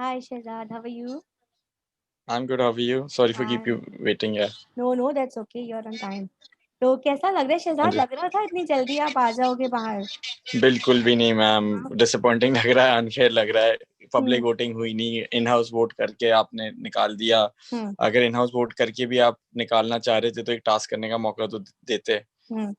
Hi Shehzad, how are you? I'm good. How are you? Sorry for keep I'm you waiting. Yeah. no, that's okay. You're on time. तो कैसा लग रहा है हाँ शहजाद? जी. लग रहा था इतनी जल्दी आप आ जाओगे बाहर? बिल्कुल भी नहीं मैम. हाँ। डिसअपॉइंटिंग लग रहा है, अनफेयर लग रहा है. पब्लिक हम्म वोटिंग हुई नहीं, इन हाउस वोट करके आपने निकाल दिया. हम्म अगर इन हाउस वोट करके भी आप निकालना चाह रहे थे तो एक टास्क करने का मौका तो देते. हम्म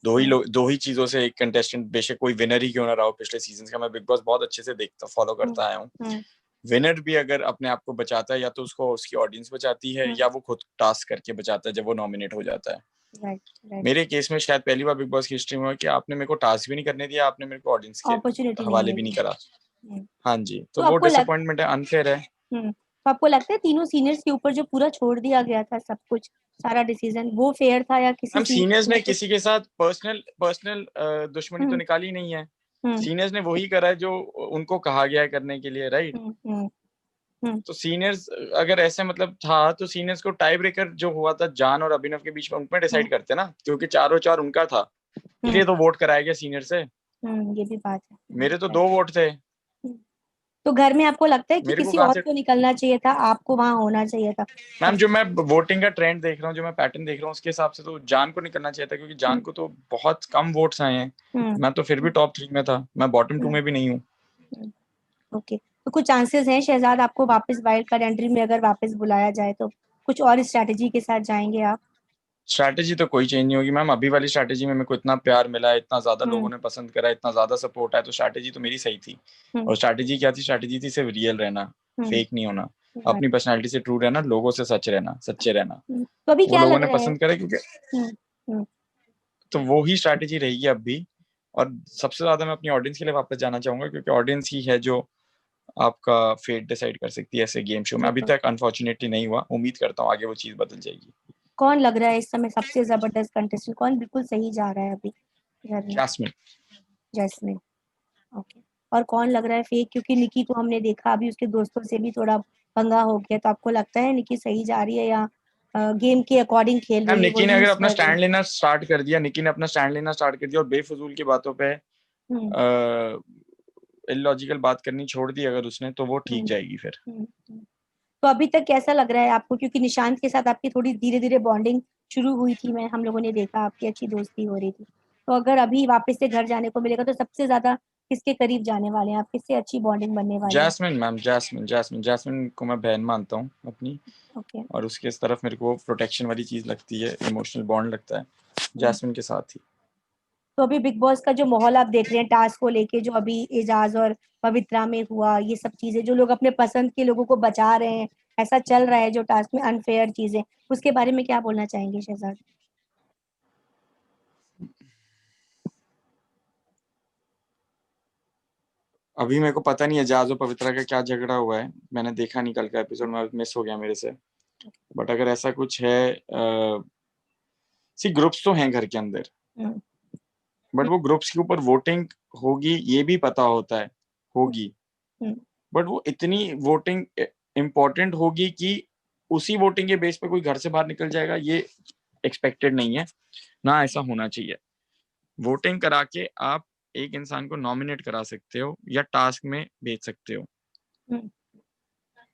दो ही चीजों से एक कंटेस्टेंट, बेशक कोई विनर ही क्यों ना रहा हो, पिछले सीजन का मैं बिग बॉस बहुत अच्छे से देखता फॉलो हम्म करता आया हूँ. हम्म विनर भी अगर अपने आप को बचाता है, या तो उसको उसकी ऑडियंस बचाती है, हम्म या वो खुद टास्क करके बचाता है जब वो नॉमिनेट हो जाता है. राइट राइट मेरे केस में शायद पहली बार बिग बॉस की हिस्ट्री में हुआ कि आपने मेरे को टास्क भी नहीं करने दिया, आपने मेरे को ऑडियंस के अपॉर्चुनिटी नहीं हवाले भी नहीं मिली। करा. हम्म हाँ जी, तो तो वो आपको लग डिसअपॉइंटमेंट है, अनफेयर है. तो आपको लगता है तीनों सीनियर्स के ऊपर जो पूरा छोड़ दिया गया था सब कुछ, सारा डिसीजन वो फेयर था या किसी हम सीनियर सीनियर्स ने ने कुछ? किसी के साथ पर्सनल पर्सनल दुश्मनी तो हम्म निकाली नहीं है. हम्म सीनियर्स ने वही करा है जो उनको कहा गया है करने के लिए, राइट. हम्म हम्म हम्म तो सीनियर्स अगर ऐसे मतलब था, तो सीनियर्स को टाई ब्रेकर जो हुआ था जान और अभिनव के बीच में, उनमें हम्म डिसाइड करते ना, क्योंकि चारों चार उनका था. हम्म इसलिए तो वोट कराया गया सीनियर से. ये भी बात है। मेरे तो right. 2 वोट थे. तो घर में आपको लगता है कि मेरे को किसी कहाँ और से. को निकलना चाहिए था, आपको वहां होना चाहिए था? मैम, अब जो मैं वोटिंग का ट्रेंड देख रहा हूँ, जो मैं पैटर्न देख रहा हूँ, उसके हिसाब से तो जान को निकलना चाहिए था, क्योंकि हम्म जान को तो बहुत कम वोट्स आए हैं. हम्म मैं तो फिर भी टॉप 3 में था, मैं बॉटम 2 हम्म में भी नहीं हूँ. हम्म, ओके। तो कुछ चांसेस हैं शहजाद आपको वापस वाइल्ड कार्ड एंट्री में अगर वापस बुलाया जाए तो कुछ और स्ट्रैटेजी के साथ जाएंगे आप? स्ट्रैटेजी तो कोई चेंज नहीं होगी मैम. अभी वाली स्ट्रैटेजी में मेरे को इतना प्यार मिला है, इतना ज्यादा हम्म लोगों ने पसंद करा, इतना ज्यादा सपोर्ट है, तो स्ट्रैटेजी तो मेरी सही थी. हम्म और स्ट्रैटेजी क्या थी? स्ट्रैटेजी थी सिर्फ रियल रहना, हम्म फेक नहीं होना, right, अपनी पर्सनैलिटी से ट्रू रहना, लोगों से सच रहना, सच्चे रहना. तो अभी वो क्या लोगों लग ने रहा है? पसंद करा, क्योंकि हम्म हम्म तो वो ही स्ट्रैटेजी रहेगी अब भी. और सबसे ज्यादा मैं अपनी ऑडियंस के लिए वापस जाना चाहूंगा, क्योंकि ऑडियंस ही है जो आपका फेट डिसाइड कर सकती है ऐसे गेम शो में. ये अभी तो तक अनफॉर्चुनेटली नहीं हुआ, उम्मीद करता हूँ आगे वो चीज बदल जाएगी. कौन लग रहा है इस समय सबसे जबरदस्त कंटेस्टेंट? कौन बिल्कुल सही जा रहा है अभी घर में? जैस्मिन. जैस्मिन। ओके। और कौन लग रहा है फेक? क्योंकि निकी को हमने देखा अभी उसके दोस्तों से भी थोड़ा पंगा हो गया, तो आपको लगता है निकी सही जा रही है या गेम के अकॉर्डिंग खेल मैम, रही है, वो निकी ने अगर यूज अपना कर रही है? स्टैंड लेना स्टार्ट कर दिया, निकी ने अपना स्टैंड लेना स्टार्ट कर दिया और बेफजूल की बातों पे हम्म इलॉजिकल बात करनी छोड़ दी अगर उसने, तो वो ठीक हम्म जाएगी फिर. हम्म। तो अभी तक कैसा लग रहा है आपको? क्योंकि निशांत के साथ आपकी थोड़ी धीरे धीरे बॉन्डिंग शुरू हुई थी, मैं हम लोगों ने देखा आपकी अच्छी दोस्ती हो रही थी। तो अगर अभी वापस से घर जाने को मिलेगा तो सबसे ज्यादा किसके करीब जाने वाले हैं आप? किससे अच्छी बॉन्डिंग बनने वाली है? Jasmine ma'am, Jasmine Jasmine Jasmine को मैं बहन मानता हूँ अपनी. ओके। और उसके इस तरफ मेरे को प्रोटेक्शन वाली चीज लगती है, इमोशनल बॉन्ड लगता है हम्म। जैस्मिन के साथ ही. तो अभी बिग बॉस का जो माहौल आप देख रहे हैं टास्क को लेके, जो अभी एजाज और पवित्रा में हुआ, ये सब चीजें जो लोग अपने पसंद के लोगों को बचा रहे हैं, ऐसा चल रहा है जो टास्क में अनफेयर चीजें, उसके बारे में क्या बोलना चाहेंगे शहजाद? अभी मेरे को पता नहीं है जाज और पवित्रा का क्या झगड़ा हुआ है, मैंने देखा नहीं कल का एपिसोड में, मिस हो गया मेरे से. बट अगर ऐसा कुछ है, सी ग्रुप्स तो हैं घर के अंदर, हम्म बट वो ग्रुप्स के ऊपर वोटिंग होगी ये भी पता होता है, होगी. हम्म बट वो इतनी वोटिंग इम्पोर्टेंट होगी कि उसी वोटिंग के बेस पे कोई घर से बाहर निकल जाएगा, ये एक्सपेक्टेड नहीं है ना, ऐसा होना चाहिए. वोटिंग करा के आप एक इंसान को नॉमिनेट करा सकते हो या टास्क में भेज सकते हो. हम्म।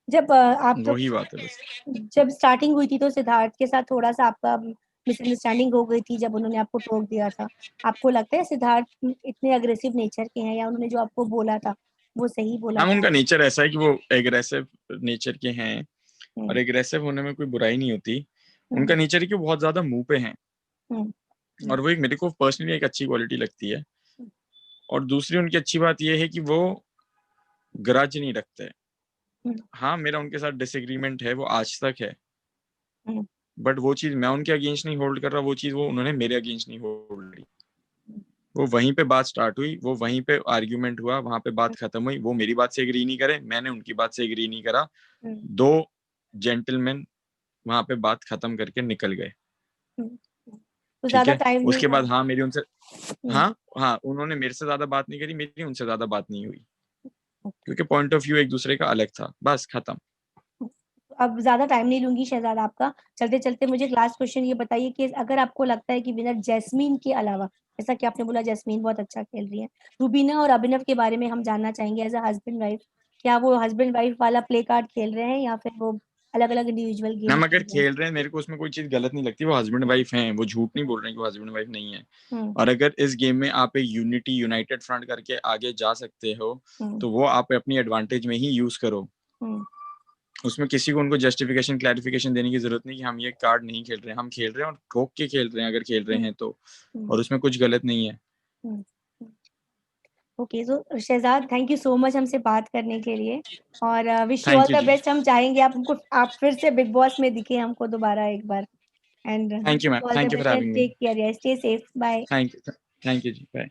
जब आप तो वही बात है बस. जब स्टार्टिंग हुई थी तो सिद्धार्थ के साथ थोड़ा सा आपका मिसअंडरस्टैंडिंग हो गई थी जब उन्होंने आपको टोक दिया था। आपको लगता है सिद्धार्थ इतने अग्रेसिव नेचर के हैं, या उन्होंने जो आपको बोला था वो सही बोला हम, था? उनका नेचर ऐसा है कि वो एग्रेसिव नेचर के हैं. और हम्म एग्रेसिव होने में कोई बुराई नहीं होती. हम्म उनका नेचर है कि वो बहुत ज्यादा मुंह पे हैं. हम्म हम्म और वो एक मेरे को पर्सनली एक अच्छी क्वालिटी लगती है. और दूसरी उनकी अच्छी बात ये है कि वो ग्रज नहीं रखते. हम्म हाँ, मेरा उनके साथ डिसएग्रीमेंट है, वो आज तक है. हम्म बट वो चीज मैं उनके अगेंस्ट नहीं होल्ड कर रहा, वो चीज वो उन्होंने मेरे अगेंस्ट नहीं होल्ड की. हम्म वो वहीं पे बात स्टार्ट हुई, वो वहीं पे आर्ग्यूमेंट हुआ, वहां पे बात खत्म हुई. वो मेरी बात से एग्री नहीं करे, मैंने उनकी बात से एग्री नहीं करा. हम्म दो जेंटलमैन वहां पे बात खत्म करके निकल गए. तो ठीक ज्यादा है. टाइम नहीं उसके हुआ। बाद हाँ मेरी उनसे, हम्म हाँ हाँ, उन्होंने मेरे से ज्यादा बात नहीं करी, मेरी उनसे ज्यादा बात नहीं हुई, ओके। क्योंकि पॉइंट ऑफ व्यू एक दूसरे का अलग था, बस खत्म. अब ज्यादा टाइम नहीं लूंगी शहजाद आपका। चलते चलते मुझे लास्ट क्वेश्चन ये बताइए कि अगर आपको लगता है कि विनर जैस्मीन के अलावा, जैसा कि आपने बोला जैस्मीन बहुत अच्छा खेल रही है, रुबीना और अभिनव के बारे में हम जानना चाहेंगे एज अ हस्बैंड वाइफ। क्या वो हस्बैंड वाइफ वाला प्ले कार्ड खेल रहे हैं या फिर वो अलग अलग इंडिविजुअल गेम मैम अगर खेल रहे हैं मेरे को उसमें कोई चीज गलत नहीं लगती, वो हस्बैंड वाइफ हैं, वो झूठ नहीं बोल रहे हैं कि वो हस्बैंड वाइफ नहीं है। और अगर इस गेम में आप एक यूनाइटेड फ्रंट करके आगे जा सकते हो तो वो आप अपनी एडवांटेज में ही यूज करो। उसमें किसी को उनको जस्टिफिकेशन क्लैरिफिकेशन देने की जरूरत नहीं कि हम ये कार्ड नहीं खेल रहे हैं, हम खेल रहे हैं और ठोक के खेल रहे हैं अगर खेल रहे हैं तो, और उसमें कुछ गलत नहीं है। ओके, तो Shahzad thank you so much हमसे बात करने के लिए, और wish you all thank you the जी, बेस्ट। हम चाहेंगे आप फिर से बिग बॉस में दिखे हमको दोबारा एक बार, and thank you ma'am, all the thank you for best, having me, take care, stay safe, bye. Thank you जी, बाय।